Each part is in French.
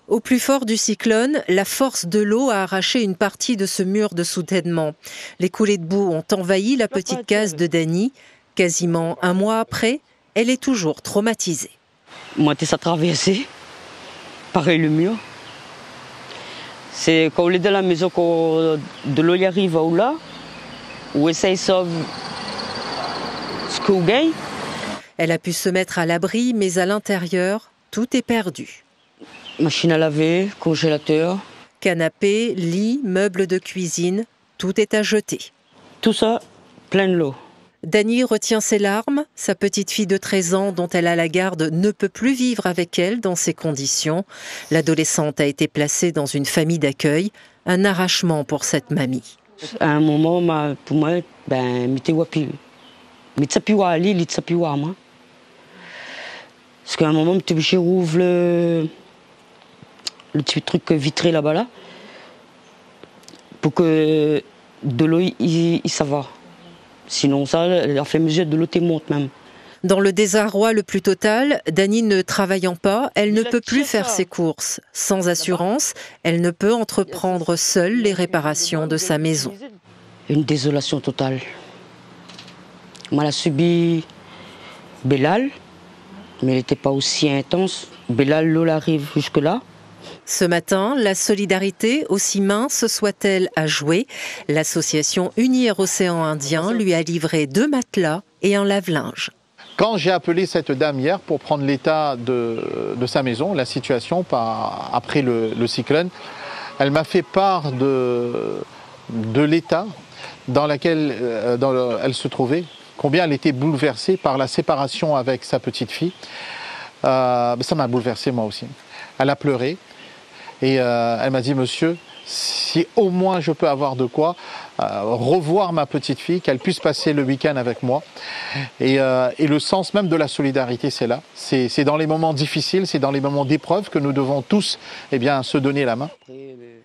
Au plus fort du cyclone, la force de l'eau a arraché une partie de ce mur de soutènement. Les coulées de boue ont envahi la petite case de Dany. Quasiment un mois après, elle est toujours traumatisée. Moi, t'es à traverser. Pareil le mur. C'est quand on est dans la maison, quand de l'eau y arrive à là, où essaye de sauver ce qu'on gagne. Elle a pu se mettre à l'abri, mais à l'intérieur, tout est perdu. Machine à laver, congélateur. Canapé, lit, meubles de cuisine, tout est à jeter. Tout ça, plein de l'eau. Dany retient ses larmes. Sa petite fille de 13 ans, dont elle a la garde, ne peut plus vivre avec elle dans ces conditions. L'adolescente a été placée dans une famille d'accueil. Un arrachement pour cette mamie. À un moment, pour moi, m'était wapi. M'était piwa ali, m'était piwa moi. Parce qu'à un moment, m'était obligé rouvre le petit truc vitré là-bas là, pour que de l'eau ça va. Sinon ça, à fait mesure de l'eau monte même. Dans le désarroi le plus total, Dany ne travaillant pas, elle ne peut plus faire ses courses. Sans assurance, elle ne peut entreprendre seule les réparations de sa maison. Une désolation totale. Moi, elle a subi Bellal, mais elle n'était pas aussi intense. Bellal, l'eau arrive jusque-là. Ce matin, la solidarité, aussi mince soit-elle, a joué. L'association Unir Océan Indien lui a livré 2 matelas et un lave-linge. Quand j'ai appelé cette dame hier pour prendre l'état de sa maison, la situation après le cyclone, elle m'a fait part de l'état dans lequel elle se trouvait, combien elle était bouleversée par la séparation avec sa petite fille. Ça m'a bouleversé moi aussi. Elle a pleuré. Et elle m'a dit, monsieur, si au moins je peux avoir de quoi revoir ma petite fille, qu'elle puisse passer le week-end avec moi. Et le sens même de la solidarité, c'est là. C'est dans les moments difficiles, c'est dans les moments d'épreuve que nous devons tous se donner la main.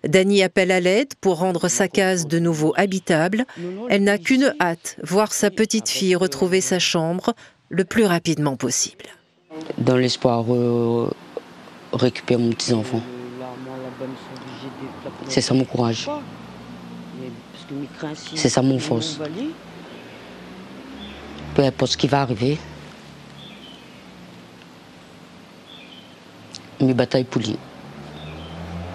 Dany appelle à l'aide pour rendre sa case de nouveau habitable. Elle n'a qu'une hâte, voir sa petite fille retrouver sa chambre le plus rapidement possible. Dans l'espoir de récupérer mon petit-enfant. C'est ça mon courage. C'est ça mon force. Peu importe ce qui va arriver, mes batailles pour lui.